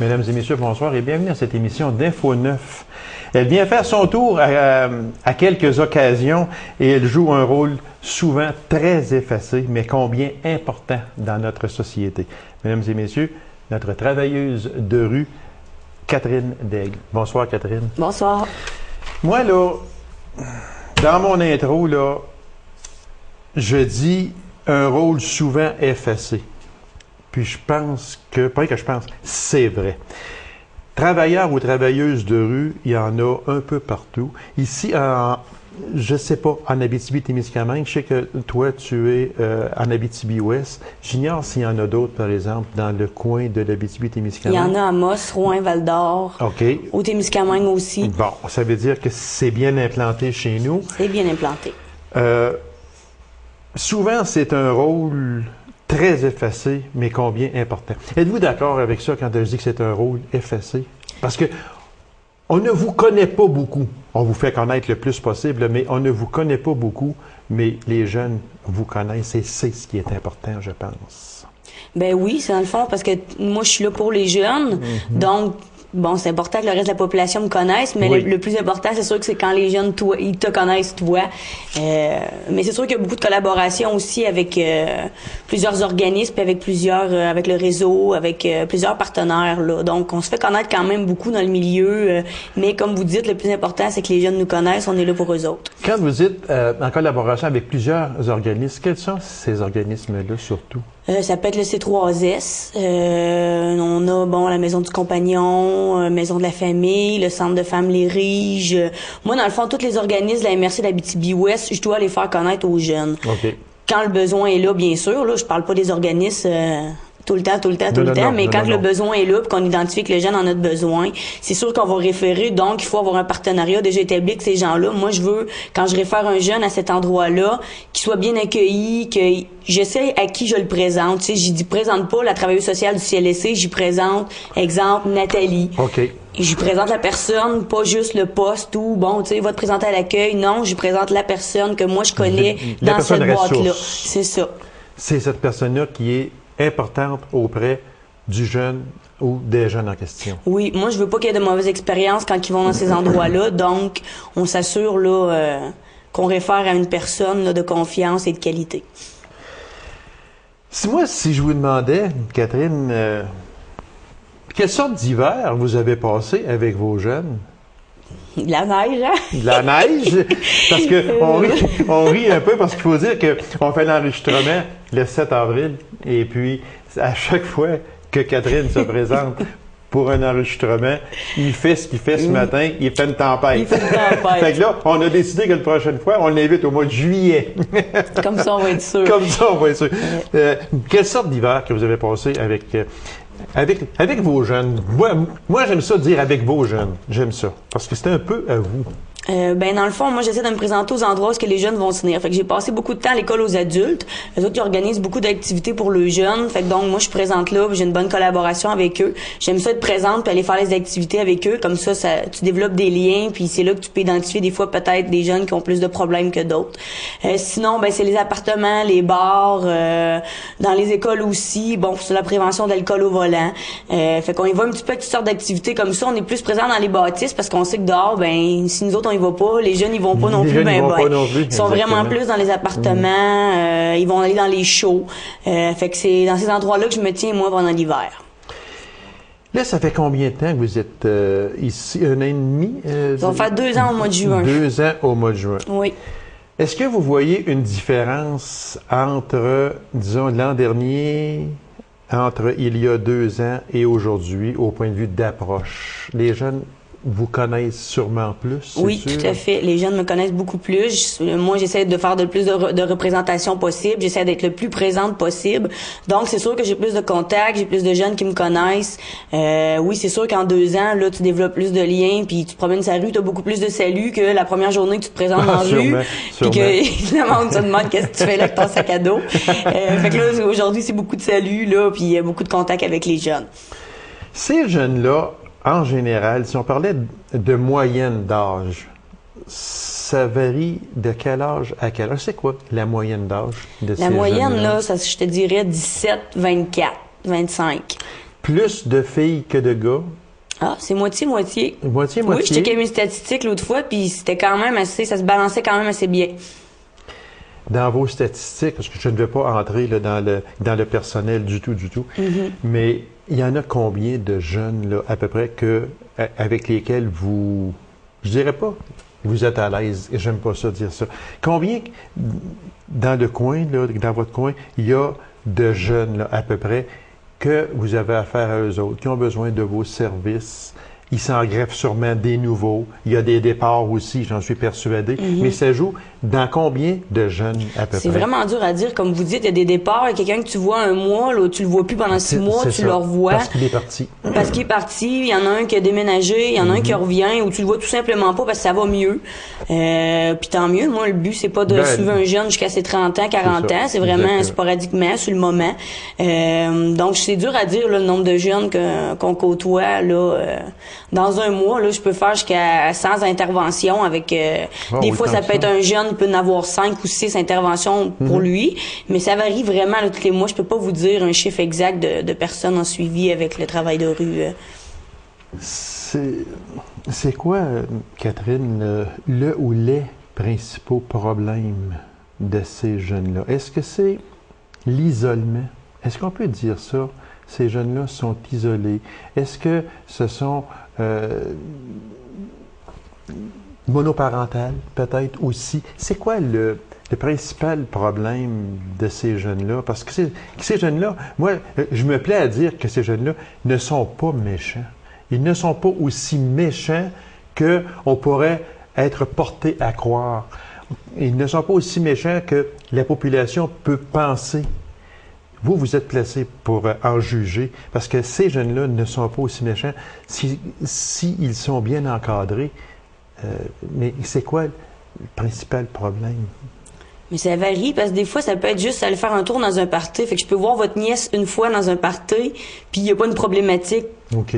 Mesdames et messieurs, bonsoir et bienvenue à cette émission d'Info 9. Elle vient faire son tour à quelques occasions et elle joue un rôle souvent très effacé, mais combien important dans notre société. Mesdames et messieurs, notre travailleuse de rue, Catherine Daigle. Bonsoir, Catherine. Bonsoir. Moi, là, dans mon intro, là, je dis un rôle souvent effacé. Puis je pense que, pas que je pense, c'est vrai. Travailleurs ou travailleuses de rue, il y en a un peu partout. Ici, je ne sais pas, en Abitibi-Témiscamingue, je sais que toi, tu es en Abitibi-Ouest. J'ignore s'il y en a d'autres, par exemple, dans le coin de l'Abitibi-Témiscamingue. Il y en a à Moss, Rouyn, Val-d'Or. OK. Au Témiscamingue aussi. Bon, ça veut dire que c'est bien implanté chez nous. C'est bien implanté. Souvent, c'est un rôle très effacé, mais combien important. Êtes-vous d'accord avec ça quand je dis que c'est un rôle effacé? Parce que on ne vous connaît pas beaucoup. On vous fait connaître le plus possible, mais on ne vous connaît pas beaucoup, mais les jeunes vous connaissent et c'est ce qui est important, je pense. Ben oui, c'est dans le fond, parce que moi, je suis là pour les jeunes, donc... Bon, c'est important que le reste de la population me connaisse, mais oui. le plus important, c'est sûr que c'est quand les jeunes, ils te connaissent, toi. Mais c'est sûr qu'il y a beaucoup de collaboration aussi avec plusieurs organismes, avec avec le réseau, avec plusieurs partenaires, là. Donc, on se fait connaître quand même beaucoup dans le milieu, mais comme vous dites, le plus important, c'est que les jeunes nous connaissent, on est là pour eux autres. Quand vous dites en collaboration avec plusieurs organismes, quels sont ces organismes-là surtout? Ça peut être le C3S. On a, bon, la Maison du Compagnon, Maison de la Famille, le Centre de femmes Les Riges. Moi, dans le fond, tous les organismes de la MRC d'Abitibi-Ouest, je dois les faire connaître aux jeunes. OK. Quand le besoin est là, bien sûr, là, je parle pas des organismes... tout le temps, mais quand le besoin est là, puis qu'on identifie que le jeune en a besoin, c'est sûr qu'on va référer, donc il faut avoir un partenariat déjà établi avec ces gens-là. Moi, je veux, quand je réfère un jeune à cet endroit-là, qu'il soit bien accueilli, que je sais à qui je le présente. Tu sais, j'y dis présente pas la travailleuse sociale du CLSC, j'y présente, exemple, Nathalie. OK. Je présente la personne, pas juste le poste ou, bon, tu sais, va te présenter à l'accueil. Non, je présente la personne que moi je connais dans cette boîte-là. C'est ça. C'est cette personne-là qui est importante auprès du jeune ou des jeunes en question. Oui, moi, je veux pas qu'il y ait de mauvaises expériences quand ils vont dans ces endroits-là. Donc, on s'assure là qu'on réfère à une personne là, de confiance et de qualité. Si je vous demandais, Catherine, quelle sorte d'hiver vous avez passé avec vos jeunes? De la neige, hein? De la neige? Parce que on rit un peu parce qu'il faut dire qu'on fait l'enregistrement le 7 avril et puis à chaque fois que Catherine se présente pour un enregistrement, il fait ce qu'il fait ce matin, il fait une tempête. Il fait une tempête. Fait que là, on a décidé que la prochaine fois, on l'invite au mois de juillet. Comme ça, on va être sûr. Comme ça, on va être sûr. Quelle sorte d'hiver que vous avez passé avec vos jeunes? Moi, j'aime ça dire avec vos jeunes. J'aime ça. Parce que c'est un peu à vous. Ben dans le fond, moi j'essaie de me présenter aux endroits où les jeunes vont se tenir. Fait que j'ai passé beaucoup de temps à l'école aux adultes. Les autres, ils organisent beaucoup d'activités pour les jeunes. Fait que donc moi je suis présente là, j'ai une bonne collaboration avec eux. J'aime ça être présente puis aller faire les activités avec eux. Comme ça, tu développes des liens puis c'est là que tu peux identifier des fois peut-être des jeunes qui ont plus de problèmes que d'autres. Sinon, ben c'est les appartements, les bars, dans les écoles aussi. Bon, c'est la prévention d'alcool au volant. Fait qu'on y va un petit peu avec toutes sortes d'activités comme ça. On est plus présent dans les bâtisses parce qu'on sait que dehors, ben si nous autres on y va pas, les jeunes ils vont pas non plus, ils sont vraiment plus dans les appartements, ils vont aller dans les shows. Fait que c'est dans ces endroits-là que je me tiens moi pendant l'hiver. Là, ça fait combien de temps que vous êtes ici? 1 an et demi? Ça va faire 2 ans au mois de juin. 2 ans au mois de juin. Oui. Est-ce que vous voyez une différence entre, disons, l'an dernier, entre il y a 2 ans et aujourd'hui, au point de vue d'approche? Les jeunes vous connaissent sûrement plus, oui, sûr? Tout à fait. Les jeunes me connaissent beaucoup plus. Moi, j'essaie de faire le plus de représentation possible. J'essaie d'être le plus présente possible. Donc, c'est sûr que j'ai plus de contacts, j'ai plus de jeunes qui me connaissent. Oui, c'est sûr qu'en 2 ans, là, tu développes plus de liens, puis tu te promènes sa rue, tu as beaucoup plus de saluts que la première journée que tu te présentes dans la rue. Puis que, évidemment, on te demande qu'est-ce que tu fais là avec ton sac à dos. Fait que là, aujourd'hui, c'est beaucoup de saluts, là, puis il y a beaucoup de contacts avec les jeunes. Ces jeunes-là, en général, si on parlait de moyenne d'âge, ça varie de quel âge à quel âge? C'est quoi la moyenne d'âge de ces jeunes-là? La moyenne, là, ça, je te dirais 17, 24, 25. plus de filles que de gars? Ah, c'est moitié-moitié. Moitié-moitié? Oui, je checkais mes statistiques l'autre fois, puis c'était quand même assez, ça se balançait quand même assez bien. Dans vos statistiques, parce que je ne vais pas entrer là, dans le personnel du tout, mais il y en a combien de jeunes, là, à peu près, avec lesquels vous, je dirais pas, vous êtes à l'aise, et j'aime pas ça dire ça. Combien, dans le coin, là, dans votre coin, il y a de jeunes, là, à peu près, que vous avez affaire à eux autres, qui ont besoin de vos services? Ils s'en greffent sûrement des nouveaux. Il y a des départs aussi, j'en suis persuadé. Mais ça joue dans combien de jeunes à peu près? C'est vraiment dur à dire. Comme vous dites, il y a des départs. Il y a quelqu'un que tu vois un mois, là, tu le vois plus pendant 6 mois, tu le revois. Parce qu'il est parti. Parce qu'il est parti. Il y en a un qui a déménagé. Il y en a un qui revient, ou tu le vois tout simplement pas parce que ça va mieux. Puis tant mieux. Moi, le but, c'est pas de suivre un jeune jusqu'à ses 30 ans, 40 ans. C'est vraiment sporadiquement, sur le moment. Donc, c'est dur à dire, là, le nombre de jeunes qu'on côtoie, là. Dans un mois, là, je peux faire jusqu'à 100 interventions avec... des fois, ça peut être un jeune, il peut en avoir 5 ou 6 interventions pour lui, mais ça varie vraiment là, tous les mois. Je peux pas vous dire un chiffre exact de personnes en suivi avec le travail de rue. C'est quoi, Catherine, le ou les principaux problèmes de ces jeunes-là? Est-ce que c'est l'isolement? Est-ce qu'on peut dire ça? Ces jeunes-là sont isolés. Est-ce que ce sont monoparentales, peut-être aussi? C'est quoi le principal problème de ces jeunes-là? Parce que ces jeunes-là, moi, je me plais à dire que ces jeunes-là ne sont pas méchants. Ils ne sont pas aussi méchants qu'on pourrait être porté à croire. Ils ne sont pas aussi méchants que la population peut penser. Vous êtes placé pour en juger, parce que ces jeunes-là ne sont pas aussi méchants s'ils sont bien encadrés. Mais c'est quoi le principal problème? Mais ça varie, parce que des fois, ça peut être juste aller faire un tour dans un party. Fait que je peux voir votre nièce une fois dans un party, puis il n'y a pas une problématique. OK.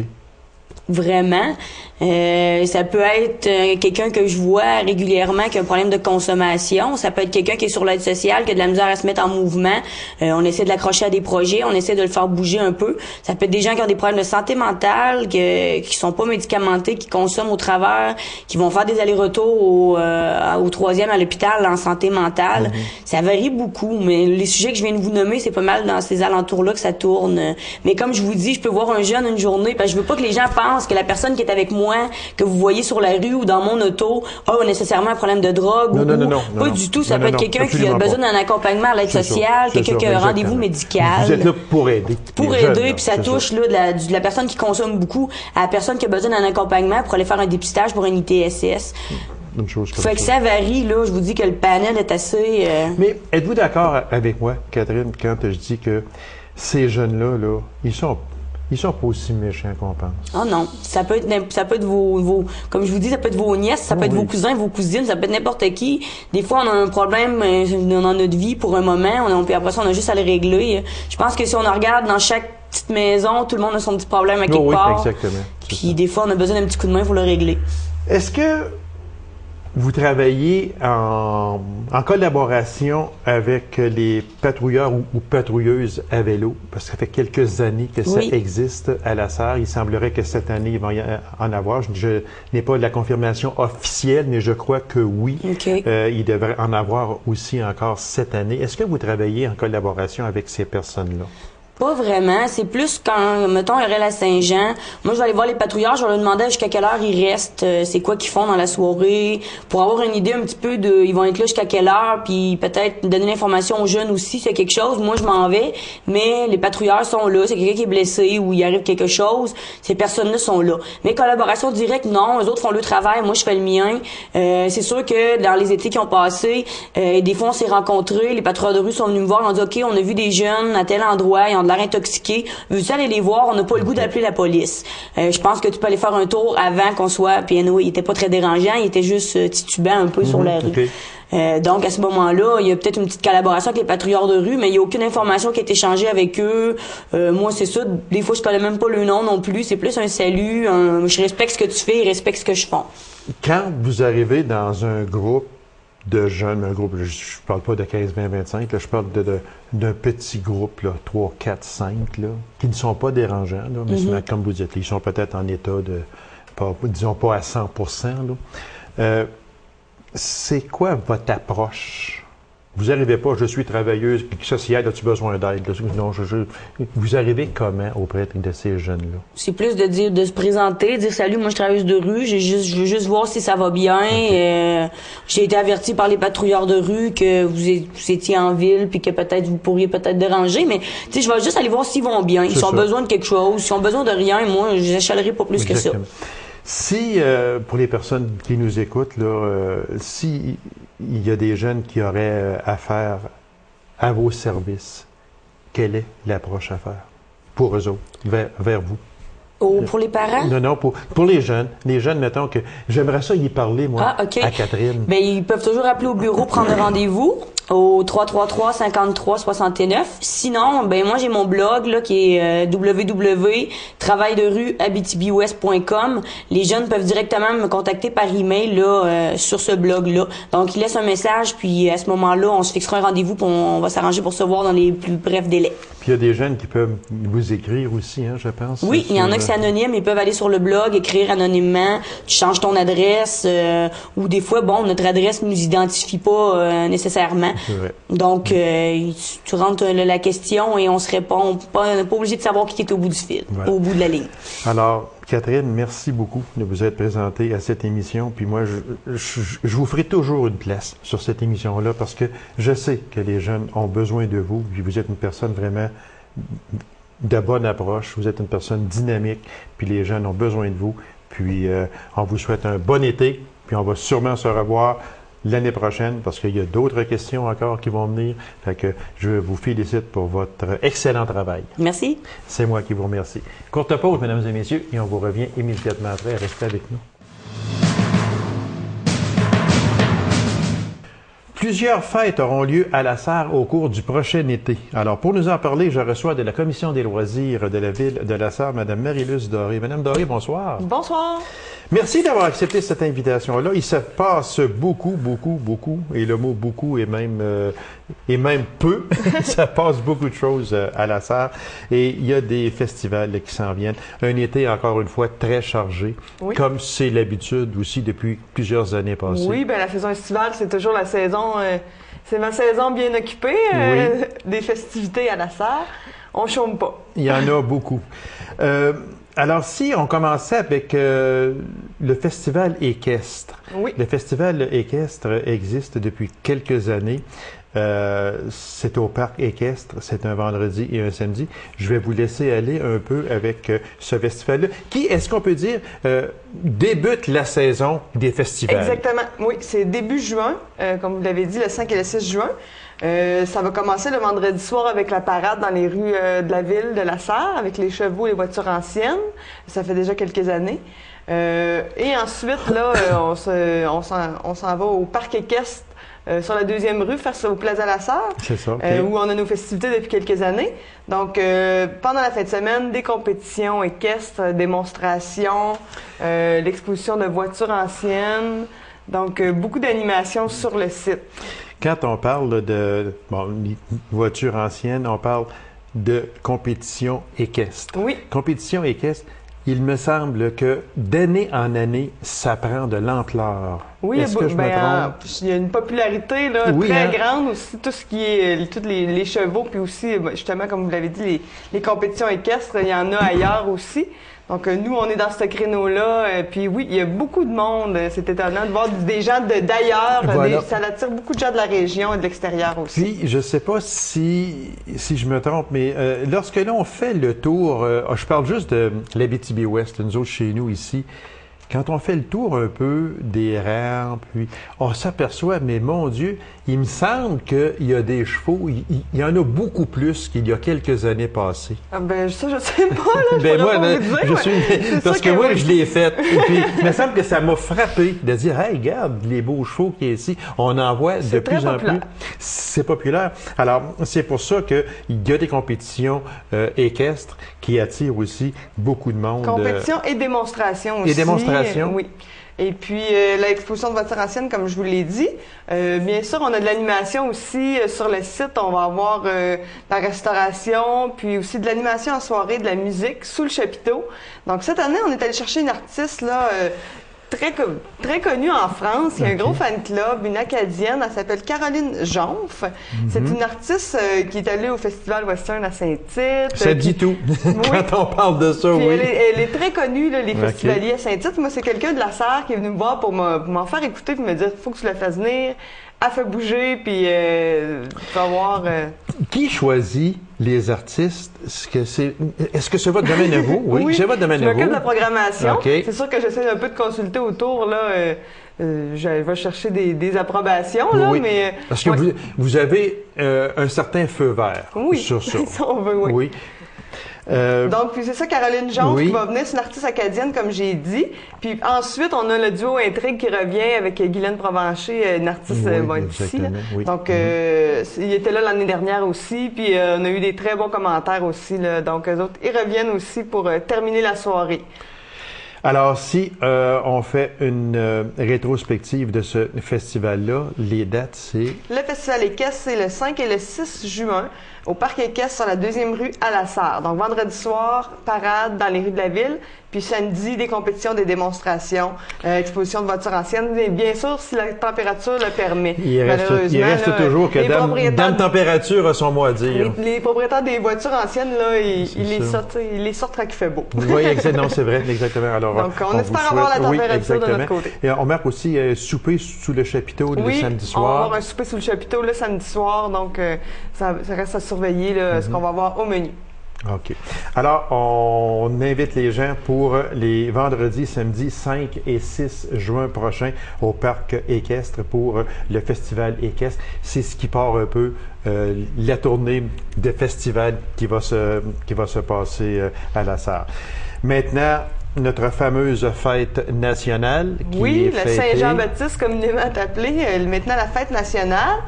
Vraiment. Ça peut être quelqu'un que je vois régulièrement qui a un problème de consommation. Ça peut être quelqu'un qui est sur l'aide sociale, qui a de la misère à se mettre en mouvement. On essaie de l'accrocher à des projets, on essaie de le faire bouger un peu. Ça peut être des gens qui ont des problèmes de santé mentale, qui sont pas médicamentés, qui consomment au travers, qui vont faire des allers-retours au troisième à l'hôpital en santé mentale. Ça varie beaucoup, mais les sujets que je viens de vous nommer, c'est pas mal dans ces alentours-là que ça tourne. Mais comme je vous dis, je peux voir un jeune une journée, parce que je veux pas que les gens pensent que la personne qui est avec moi, que vous voyez sur la rue ou dans mon auto, a nécessairement un problème de drogue. Non. Pas du tout. Ça peut être quelqu'un qui a besoin d'un accompagnement à l'aide sociale, quelqu'un qui a un rendez-vous médical. Vous êtes là pour aider. Pour aider, puis ça touche là, de la personne qui consomme beaucoup à la personne qui a besoin d'un accompagnement pour aller faire un dépistage pour un ITSS. Une chose comme fait que ça varie, là. Je vous dis que le panel est assez... Mais êtes-vous d'accord avec moi, Catherine, quand je dis que ces jeunes-là, là, ils sont pas aussi méchants qu'on pense? Ah non, ça peut être vos comme je vous dis, ça peut être vos nièces, ça peut être vos cousins, vos cousines, ça peut être n'importe qui. Des fois, on a un problème dans notre vie pour un moment, puis après ça, on a juste à le régler. Je pense que si on regarde dans chaque petite maison, tout le monde a son petit problème à quelque part. Oui, exactement. Puis des fois, on a besoin d'un petit coup de main pour le régler. Est-ce que vous travaillez en collaboration avec les patrouilleurs ou patrouilleuses à vélo? Parce que ça fait quelques années que ça existe à la Sarre. Il semblerait que cette année, il va y en avoir. Je n'ai pas la confirmation officielle, mais je crois que oui. Okay. Il devrait en avoir aussi encore cette année. Est-ce que vous travaillez en collaboration avec ces personnes-là? Pas vraiment. C'est plus quand, mettons, il y aurait la Saint-Jean. Moi, je vais aller voir les patrouilleurs. Je vais leur demander jusqu'à quelle heure ils restent, c'est quoi qu'ils font dans la soirée, pour avoir une idée un petit peu de, ils vont être là jusqu'à quelle heure, puis peut-être donner l'information aux jeunes aussi, c'est quelque chose. Moi, je m'en vais, mais les patrouilleurs sont là. C'est quelqu'un qui est blessé ou il arrive quelque chose. Ces personnes-là sont là. Mais collaboration directe, non. Eux autres font le travail. Moi, je fais le mien. C'est sûr que dans les étés qui ont passé, des fois, on s'est rencontrés. Les patrouilleurs de rue sont venus me voir. On dit, OK, on a vu des jeunes à tel endroit. Ils ont l'air intoxiqué. Veux-tu aller les voir? On n'a pas le goût d'appeler la police. Je pense que tu peux aller faire un tour avant qu'on soit... Puis il était pas très dérangeant. Il était juste titubant un peu sur la rue. Okay. Donc, à ce moment-là, il y a peut-être une petite collaboration avec les patrouilleurs de rue, mais il n'y a aucune information qui a été échangée avec eux. Moi, c'est ça. Des fois, je connais même pas le nom non plus. C'est plus un salut. Je respecte ce que tu fais, ils respectent ce que je fais. Quand vous arrivez dans un groupe de jeunes, un groupe, je ne parle pas de 15, 20, 25, là, je parle d'un petit groupe, là, 3, 4, 5, là, qui ne sont pas dérangeants, là, mais comme vous dites, ils sont peut-être en état de, disons pas à 100%. Là. C'est quoi votre approche? Vous n'arrivez pas, je suis travailleuse, puis sociale, as-tu besoin d'aide? Non, vous arrivez comment auprès de ces jeunes-là? C'est plus de se présenter, dire salut, moi je suis travailleuse de rue, je veux juste voir si ça va bien. Okay. J'ai été avertie par les patrouilleurs de rue que vous étiez en ville, puis que peut-être vous pourriez peut-être déranger, mais tu sais, je vais juste aller voir s'ils vont bien, s'ils ont besoin de quelque chose, s'ils ont besoin de rien, moi je n'échalerai pas plus Exactement. que ça. Si, pour les personnes qui nous écoutent, là, si il y a des jeunes qui auraient affaire à vos services, quelle est l'approche à faire pour eux autres, vers vous? Pour les parents? Non, pour les jeunes. Les jeunes, mettons que j'aimerais ça y parler, moi, à Catherine. Bien, ils peuvent toujours appeler au bureau, prendre un rendez-vous au 333-53-69. Sinon, ben moi, j'ai mon blog là qui est www.travailderueabitibiouest.com. Les jeunes peuvent directement me contacter par email là sur ce blog-là. Donc, ils laissent un message, puis à ce moment-là, on se fixera un rendez-vous, puis on va s'arranger pour se voir dans les plus brefs délais. Puis il y a des jeunes qui peuvent vous écrire aussi, hein, je pense. Oui, il y en a qui c'est anonyme, ils peuvent aller sur le blog, écrire anonymement, tu changes ton adresse, ou des fois, bon, notre adresse nous identifie pas nécessairement. C'est vrai. Donc, tu rentres la question et on se répond. On n'est pas obligé de savoir qui est au bout du fil, voilà. Au bout de la ligne. Alors, Catherine, merci beaucoup de vous être présentée à cette émission. Puis moi, je vous ferai toujours une place sur cette émission-là parce que je sais que les jeunes ont besoin de vous. Puis vous êtes une personne vraiment de bonne approche. Vous êtes une personne dynamique. Puis les jeunes ont besoin de vous. Puis on vous souhaite un bon été. Puis on va sûrement se revoir l'année prochaine parce qu'il y a d'autres questions encore qui vont venir. Fait que je vous félicite pour votre excellent travail. Merci. C'est moi qui vous remercie. Courte pause, mesdames et messieurs, et on vous revient immédiatement après. Restez avec nous. Plusieurs fêtes auront lieu à la Sarre au cours du prochain été. Alors, pour nous en parler, je reçois de la Commission des loisirs de la ville de la Sarre, Mme Marie-Luce Doré. Madame Doré, bonsoir. Bonsoir. Merci d'avoir accepté cette invitation-là. Il se passe beaucoup, et le mot beaucoup est même peu. Ça passe beaucoup de choses à la Sarre. Et il y a des festivals qui s'en viennent. Un été, encore une fois, très chargé, oui. Comme c'est l'habitude aussi depuis plusieurs années passées. Oui, bien la saison estivale, c'est toujours la saison... c'est ma saison bien occupée, oui. Des festivités à la Sarre. On chôme pas. Il y en a beaucoup. Alors, si on commençait avec le festival équestre. Oui. Le festival équestre existe depuis quelques années. C'est au parc équestre, c'est un vendredi et un samedi. Je vais vous laisser aller un peu avec ce festival-là, qui, est-ce qu'on peut dire, débute la saison des festivals. Exactement, oui, c'est début juin, comme vous l'avez dit, le 5 et le 6 juin. Ça va commencer le vendredi soir avec la parade dans les rues de la ville de la Sarre, avec les chevaux et les voitures anciennes. Ça fait déjà quelques années. Et ensuite, là, on s'en va au parc équestre sur la 2e rue, face au Plaza La Sarre, c'est ça, okay. Où on a nos festivités depuis quelques années. Donc, pendant la fin de semaine, des compétitions équestres, démonstrations, l'exposition de voitures anciennes. Donc, beaucoup d'animations sur le site. Quand on parle de voitures anciennes, on parle de compétition équestre. Oui. Compétition équestre, il me semble que d'année en année, ça prend de l'ampleur. Oui, est-ce que je me trompe? Il y a une popularité là, oui, très hein? grande aussi, tout ce qui est tous les chevaux, puis aussi, justement, comme vous l'avez dit, les compétitions équestres, il y en a ailleurs aussi. Donc, nous, on est dans ce créneau-là. Puis oui, il y a beaucoup de monde. C'est étonnant de voir des gens d'ailleurs. Voilà. Ça attire beaucoup de gens de la région et de l'extérieur aussi. Puis, je ne sais pas si je me trompe, mais lorsque l'on fait le tour, je parle juste de l'Abitibi-Ouest, nous autres chez nous ici, quand on fait le tour un peu des rampes, puis on s'aperçoit, mais mon Dieu, il me semble qu'il y a des chevaux, il y en a beaucoup plus qu'il y a quelques années passées. Ah ben ça, je sais pas, là, ben moi, pas vous dire, parce que moi, je l'ai fait. Et puis, il me semble que ça m'a frappé de dire, hey, regarde les beaux chevaux qu'il y a ici. On en voit de plus en plus. C'est populaire. Alors, c'est pour ça qu'il y a des compétitions équestres qui attirent aussi beaucoup de monde. Compétitions et démonstrations aussi. Et démonstrations. Oui. Et puis, l'exposition de voitures anciennes, comme je vous l'ai dit. Bien sûr, on a de l'animation aussi sur le site. On va avoir la restauration, puis aussi de l'animation en soirée, de la musique sous le chapiteau. Donc, cette année, on est allé chercher une artiste, là, très connue en France. Il y a un gros fan club, une Acadienne. Elle s'appelle Caroline Jonf. C'est une artiste qui est allée au Festival Western à Saint-Tite. Ça dit tout. Quand on parle de ça, puis oui. Elle est très connue, là, les festivaliers à Saint-Tite. Moi, c'est quelqu'un de la Sarre qui est venu me voir pour m'en faire écouter puis me dire « Faut que tu la fasses venir. » Elle fait bouger, puis tu vas voir... Qui choisit les artistes? Est-ce que c'est votre domaine à vous? Oui, c'est votre domaine à vous. Je m'occupe de la programmation. Okay. C'est sûr que j'essaie un peu de consulter autour, là. Je vais chercher des approbations, là, oui. mais... Parce que vous avez un certain feu vert sur ça. Si on veut, oui. Donc, puis c'est ça, Caroline Jonf qui va venir. C'est une artiste acadienne, comme j'ai dit. Puis ensuite, on a le duo Intrigue qui revient avec Guylaine Provencher, une artiste ici. Oui. Donc, il était là l'année dernière aussi. Puis on a eu des très bons commentaires aussi. Là. Donc, eux autres, ils reviennent aussi pour terminer la soirée. Alors, si on fait une rétrospective de ce festival-là, les dates, c'est... Le Festival équestre, c'est le 5 et le 6 juin au Parc équestre sur la 2e rue à la Sarre. Donc, vendredi soir, parade dans les rues de la ville. Puis samedi, des compétitions, des démonstrations, exposition de voitures anciennes. Et bien sûr, si la température le permet. Il reste toujours que Dame Température a son mot à dire. Les propriétaires des voitures anciennes, là, ils les sortent quand il fait beau. Oui, exactement, c'est vrai, exactement. Alors, donc, on espère avoir la température de notre côté. Et on marque aussi souper sous le chapiteau le samedi soir. On va avoir un souper sous le chapiteau le samedi soir. Donc, ça reste à surveiller ce qu'on va avoir au menu. OK. Alors, on invite les gens pour les vendredis, samedis 5 et 6 juin prochains au Parc équestre pour le Festival équestre. C'est ce qui part un peu la tournée de festival qui va se passer à la Sarre. Maintenant, notre fameuse fête nationale qui est le Saint-Jean-Baptiste, communément appelé, maintenant la fête nationale,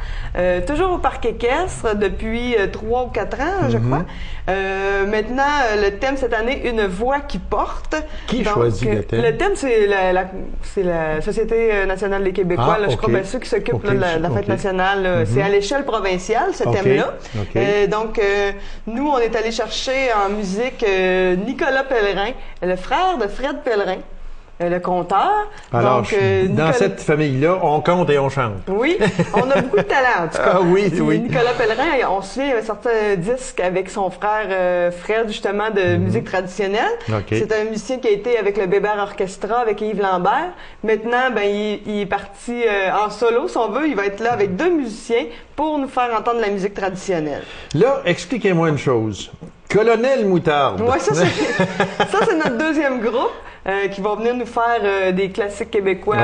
toujours au Parc équestre depuis 3 ou 4 ans, je crois. Maintenant, le thème cette année, une voix qui porte. Qui choisit le thème? Le thème, c'est la Société nationale des Québécois. Je crois bien ceux qui s'occupent de la fête nationale. C'est à l'échelle provinciale, ce thème-là. Donc, nous, on est allé chercher en musique Nicolas Pellerin, le frère de Fred Pellerin, le conteur. Alors, donc, dans cette famille-là, on compte et on chante. Oui, on a beaucoup de talent, en tout cas. Oui. Nicolas Pellerin, on se souvient, il avait sorti un disque avec son frère Fred, justement, de musique traditionnelle. C'est un musicien qui a été avec le Bébert Orchestra, avec Yves Lambert. Maintenant, il est parti en solo, si on veut. Il va être là avec 2 musiciens pour nous faire entendre la musique traditionnelle. Là, expliquez-moi une chose. Colonel Moutarde. Oui, ça, c'est notre deuxième groupe qui va venir nous faire des classiques québécois,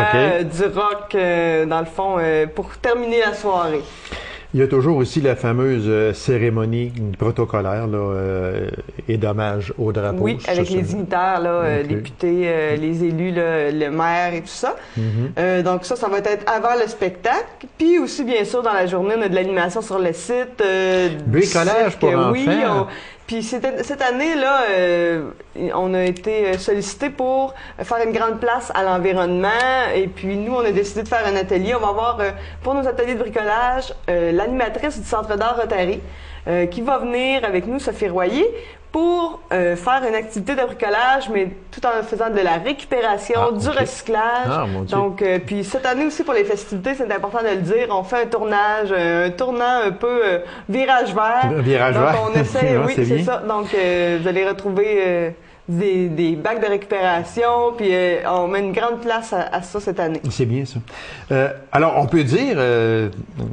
du rock, dans le fond, pour terminer la soirée. Il y a toujours aussi la fameuse cérémonie protocolaire et d'hommage au drapeau. Oui, avec les dignitaires, députés, les élus, le maire et tout ça. Donc ça va être avant le spectacle. Puis aussi, bien sûr, dans la journée, on a de l'animation sur le site. Bricolage pour enfants. Puis cette année-là, on a été sollicité pour faire une grande place à l'environnement. Et puis nous, on a décidé de faire un atelier. On va avoir, pour nos ateliers de bricolage, l'animatrice du Centre d'art Rotary qui va venir avec nous, Sophie Royer, pour faire une activité de bricolage, mais tout en faisant de la récupération, du recyclage. Donc, puis cette année aussi, pour les festivités, c'est important de le dire, on fait un tournant un peu virage vert. Virage vert. Donc, on essaie, oui, c'est ça. Donc, vous allez retrouver des bacs de récupération, puis on met une grande place à ça cette année. C'est bien ça. Alors, on peut dire,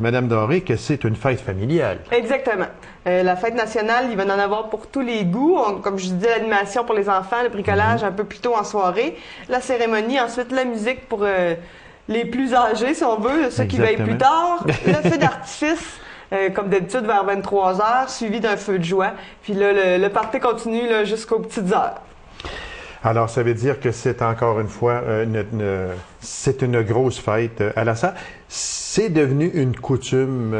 Madame Doré, que c'est une fête familiale. Exactement. La fête nationale, il va en avoir pour tous les goûts. Comme je disais, l'animation pour les enfants, le bricolage un peu plus tôt en soirée, la cérémonie, ensuite la musique pour les plus âgés, si on veut, ceux qui veillent plus tard, le feu d'artifice. Comme d'habitude, vers 23h, suivi d'un feu de joie. Puis là, le party continue jusqu'aux petites heures. Alors, ça veut dire que c'est encore une fois, c'est une grosse fête à la Sarre. C'est devenu une coutume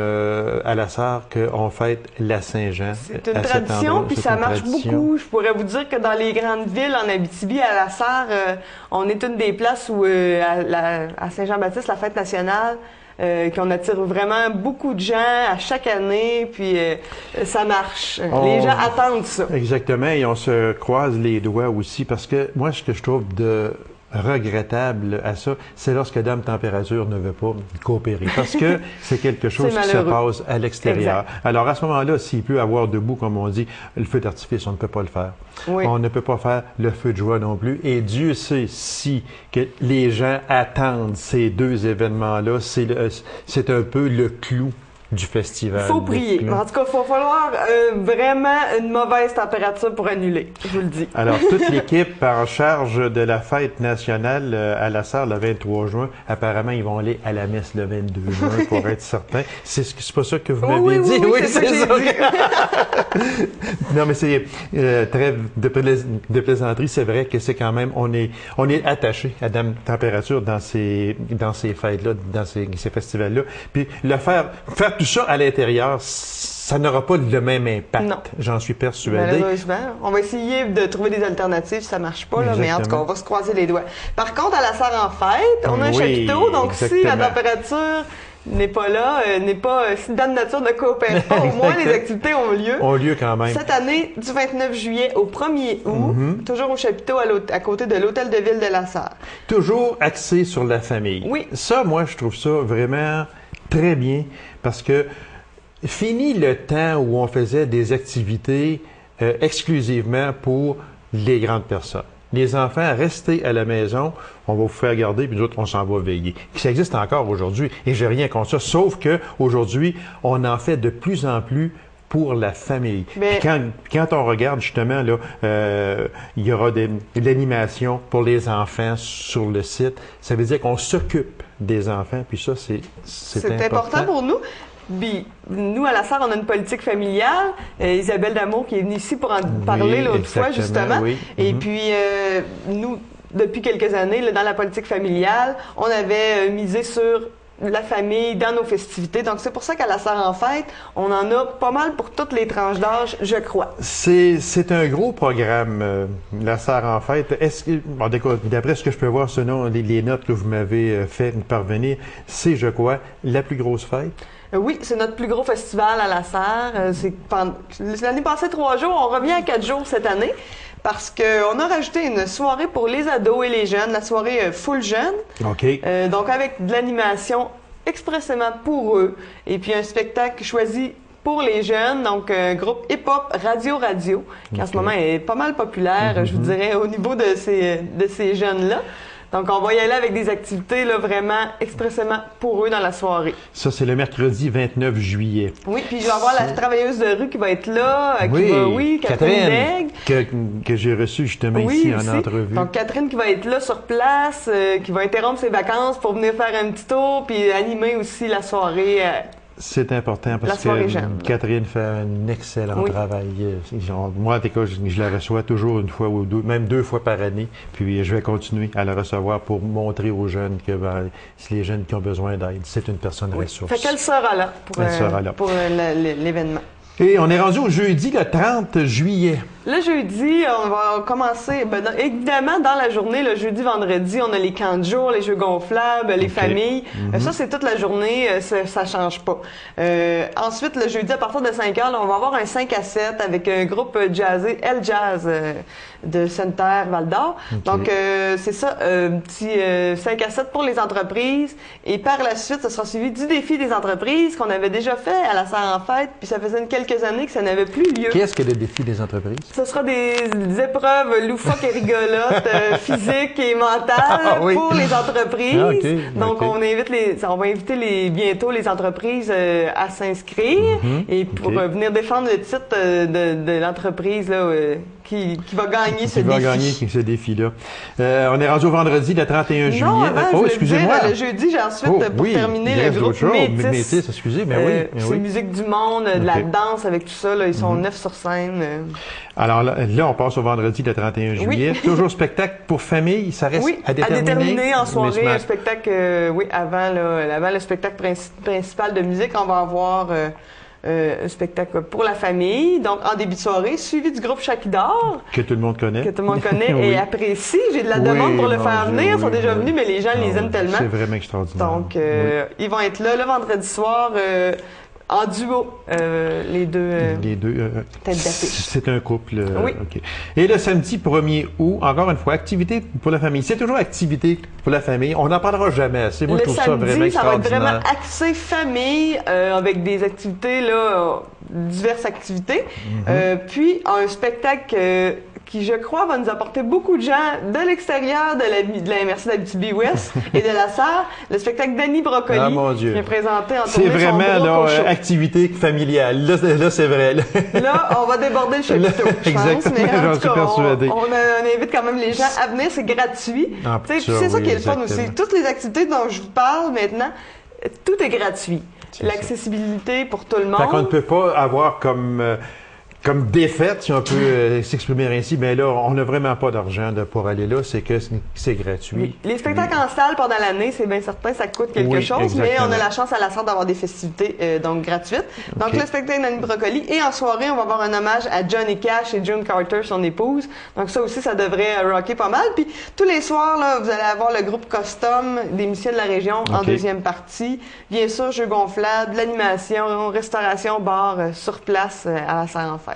à la Sarre qu'on fête la Saint-Jean. C'est une tradition, puis ça marche beaucoup. Je pourrais vous dire que dans les grandes villes, en Abitibi, à la Sarre, on est une des places où, à Saint-Jean-Baptiste, la fête nationale, qu'on attire vraiment beaucoup de gens à chaque année, puis ça marche. Les gens attendent ça. Exactement, et on se croise les doigts aussi, parce que moi, ce que je trouve de regrettable à ça, c'est lorsque Dame Température ne veut pas coopérer, parce que c'est quelque chose qui se passe à l'extérieur. Exact. Alors, à ce moment-là, s'il peut avoir debout, comme on dit, le feu d'artifice, on ne peut pas le faire. Oui. On ne peut pas faire le feu de joie non plus. Et Dieu sait si que les gens attendent ces deux événements-là. C'est un peu le clou du festival. Il faut prier. En tout cas, il va falloir vraiment une mauvaise température pour annuler, je vous le dis. Alors, toute l'équipe en charge de la fête nationale à la Sarre le 23 juin, apparemment, ils vont aller à la messe le 22 juin pour être certains. C'est pas ça que vous m'avez dit? Oui, c'est ça. Non, mais c'est très de plaisanterie. C'est vrai que c'est quand même, on est attaché à Dame Température dans ces fêtes-là, dans ces festivals-là. Puis faire tout ça à l'intérieur, ça n'aura pas le même impact. Non. J'en suis persuadé. Malheureusement. On va essayer de trouver des alternatives si ça marche pas, là, mais en tout cas, on va se croiser les doigts. Par contre, à la Sarre en fête, on a un chapiteau, donc exactement. Si la température n'est pas là, si Dame Nature ne coopère pas, au moins les activités ont lieu. Ont lieu quand même. Cette année, du 29 juillet au 1er août, toujours au chapiteau à côté de l'hôtel de ville de la Sarre. Toujours axé sur la famille. Oui. Ça, moi, je trouve ça vraiment très bien, parce que fini le temps où on faisait des activités exclusivement pour les grandes personnes. Les enfants, restez à la maison, on va vous faire garder, puis nous autres, on s'en va veiller. Ça existe encore aujourd'hui, et j'ai rien contre ça, sauf que aujourd'hui, on en fait de plus en plus pour la famille. Mais... Quand on regarde justement, là, il y aura de l'animation pour les enfants sur le site. Ça veut dire qu'on s'occupe des enfants, puis ça, c'est important pour nous. Puis, nous, à la Sarre, on a une politique familiale. Isabelle Damour qui est venue ici pour en parler l'autre fois, justement. Oui. Et puis, nous, depuis quelques années, là, dans la politique familiale, on avait misé sur la famille dans nos festivités. Donc, c'est pour ça qu'à la Sarre en fête, on en a pas mal pour toutes les tranches d'âge, je crois. C'est un gros programme, la Sarre en fête. Est-ce que, bon, d'après ce que je peux voir, selon les notes que vous m'avez fait parvenir, c'est, je crois, la plus grosse fête? Oui, c'est notre plus gros festival à la Sarre. L'année passée, 3 jours. On revient à 4 jours cette année parce qu'on a rajouté une soirée pour les ados et les jeunes, la soirée full jeune. OK. Donc, avec de l'animation expressément pour eux. Et puis, un spectacle choisi pour les jeunes, donc un groupe hip-hop Radio, qui en ce moment est pas mal populaire, je vous dirais, au niveau de ces jeunes-là. Donc, on va y aller avec des activités là, vraiment expressément pour eux dans la soirée. Ça, c'est le mercredi 29 juillet. Oui, puis je vais avoir la travailleuse de rue qui va être là. Catherine que j'ai reçue justement ici en entrevue. Donc, Catherine qui va être là sur place, qui va interrompre ses vacances pour venir faire un petit tour, puis animer aussi la soirée. C'est important parce que Catherine fait un excellent travail. Moi, en tout cas, je la reçois toujours une fois ou deux, même 2 fois par année. Puis je vais continuer à la recevoir pour montrer aux jeunes que les jeunes qui ont besoin d'aide, c'est une personne ressource. Fait qu'elle sera là pour l'événement. Et on est rendu au jeudi, le 30 juillet. Le jeudi, on va commencer, évidemment, dans la journée, le jeudi, vendredi, on a les camps de jour, les jeux gonflables, les familles. Ça, c'est toute la journée, ça change pas. Ensuite, le jeudi, à partir de 5 heures, là, on va avoir un 5 à 7 avec un groupe jazzé, El Jazz, de Sainte-Terre, Val-d'Or. Donc, c'est ça, un petit 5 à 7 pour les entreprises. Et par la suite, ça sera suivi du défi des entreprises qu'on avait déjà fait à la Sarre en fête, puis ça faisait quelques années que ça n'avait plus lieu. Qu'est-ce que le défi des entreprises? Ce sera des épreuves loufoques et rigolotes, physiques et mentales pour les entreprises. Donc, on va inviter bientôt les entreprises à s'inscrire et pour venir défendre le titre de l'entreprise là, qui va gagner ce Qui va défi. gagner ce défi-là. On est rendu au vendredi, le 31 juillet. Non, avant, je excusez-moi. voulais dire, le jeudi, j'ai ensuite, pour terminer, il le reste groupe d'autres choses. Métis. Métis, excusez, mais oui. Mais c'est oui. musique du monde, de la Ok. danse avec tout ça. Là, ils sont 9 sur scène. Alors là, on passe au vendredi, le 31 juillet. Toujours spectacle pour famille, ça reste Oui, à déterminer. en soirée, Mais un spectacle, avant le spectacle principal de musique, on va avoir un spectacle pour la famille, donc en début de soirée, suivi du groupe Chakidor, que tout le monde connaît. que tout le monde connaît Oui. et apprécie. J'ai de la Oui, demande pour le mon faire Dieu, venir, ils sont oui, déjà oui. venus, mais les gens les Ah, aiment tellement. C'est vraiment extraordinaire. Donc, Oui. ils vont être là le vendredi soir en duo, les deux Les deux. têtes d'affiche. C'est un couple. Oui. OK. Et le samedi 1er août, encore une fois, activité pour la famille. C'est toujours activité pour la famille. On n'en parlera jamais assez. Moi, je Le trouve ça vraiment samedi, ça va être extraordinaire. vraiment axé famille, avec des activités, là, diverses activités. Puis, un spectacle qui, je crois, va nous apporter beaucoup de gens de l'extérieur de la MRC d'Abitibi-Ouest et de la Sarre. Le spectacle d'Annie Brocoli, Ah, mon Dieu. qui est présenté en C'est tournée son vraiment gros là, cochon. activité familiale. Là, c'est vrai. Là. Là, on va déborder le chapiteau, je pense. Exactement, Mais en j'en tout suis cas, persuadé. on invite quand même les gens à venir, c'est gratuit. Ah, Tu sais, ça, puis c'est ça oui, qui est le fun exactement. aussi. Toutes les activités dont je vous parle maintenant, tout est gratuit. C'est L'accessibilité pour tout le Fait qu'on ne monde. peut pas avoir comme défaite, si on peut s'exprimer ainsi, mais là, on n'a vraiment pas d'argent pour aller là, c'est que c'est gratuit. Oui. Les spectacles en salle pendant l'année, c'est bien certain, ça coûte quelque Oui, chose, exactement. mais on a la chance à la Sarre d'avoir des festivités donc gratuites. Donc OK. le spectacle d'Annie Brocoli et en soirée, on va avoir un hommage à Johnny Cash et June Carter, son épouse. Donc ça aussi, ça devrait rocker pas mal. Puis tous les soirs, là, vous allez avoir le groupe Custom des musiciens de la région en OK. deuxième partie. Bien sûr, jeux gonflables, l'animation, restauration, bar sur place à la Sarre en fête.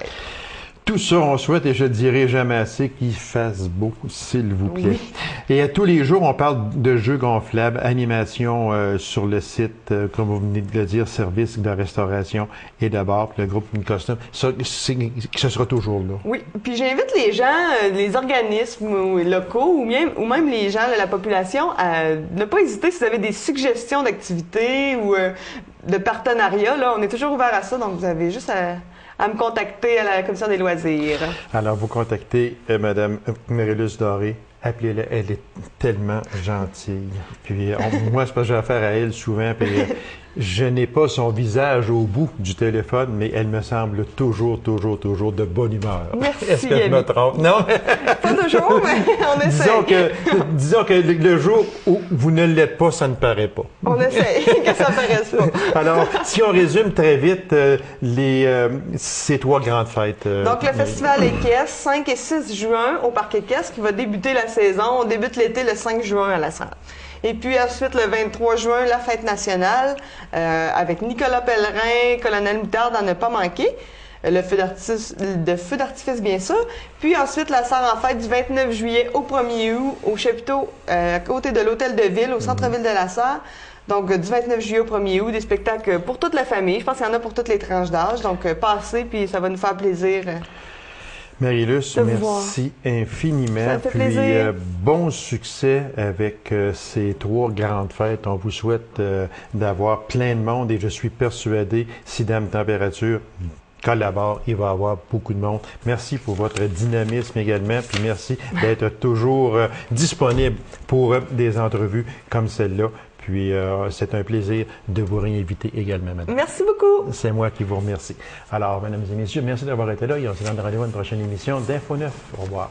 Tout ça, on souhaite, et je ne dirai jamais assez, qu'il fasse beau, s'il vous plaît. Oui. Et à tous les jours, on parle de jeux gonflables, animation sur le site, comme vous venez de le dire, service de restauration et de bar, puis le groupe Custom. Ça, ce sera toujours là. Oui, puis j'invite les gens, les organismes locaux ou même les gens, la population, à ne pas hésiter si vous avez des suggestions d'activités ou de partenariats. Là, on est toujours ouvert à ça, donc vous avez juste à me contacter à la Commission des loisirs. Alors, vous contactez Mme Marilus Doré. Appelez-la, elle est tellement gentille. Puis moi, c'est parce que j'ai affaire à elle souvent. Puis je n'ai pas son visage au bout du téléphone, mais elle me semble toujours de bonne humeur. Merci, Est-ce que je me Gabi. trompe? Non? Pas toujours, mais on essaie. disons que le jour où vous ne l'êtes pas, ça ne paraît pas. On essaie que ça paraisse pas. Alors, si on résume très vite ces trois grandes fêtes. Donc, le festival Équestre, 5 et 6 juin au Parc Équestre, qui va débuter la saison. On débute l'été le 5 juin à la Sarre. Et puis ensuite, le 23 juin, la fête nationale, avec Nicolas Pellerin, Colonel Moutarde à ne pas manquer. Le feu d'artifice, bien sûr. Puis ensuite, la Sarre en fête du 29 juillet au 1er août, au chapiteau, à côté de l'Hôtel de Ville, au centre-ville de la Sarre. Donc, du 29 juillet au 1er août, des spectacles pour toute la famille. Je pense qu'il y en a pour toutes les tranches d'âge. Donc, passez, puis ça va nous faire plaisir. Marilus, de vous voir. merci infiniment. Ça me fait Puis plaisir. bon succès avec ces trois grandes fêtes. On vous souhaite d'avoir plein de monde et je suis persuadé, si Dame Température collabore, il va y avoir beaucoup de monde. Merci pour votre dynamisme également, puis merci d'être toujours disponible pour des entrevues comme celle-là. Puis c'est un plaisir de vous réinviter également, madame. Merci beaucoup. C'est moi qui vous remercie. Alors, mesdames et messieurs, merci d'avoir été là et on se donne rendez-vous à une prochaine émission d'Info 9. Au revoir.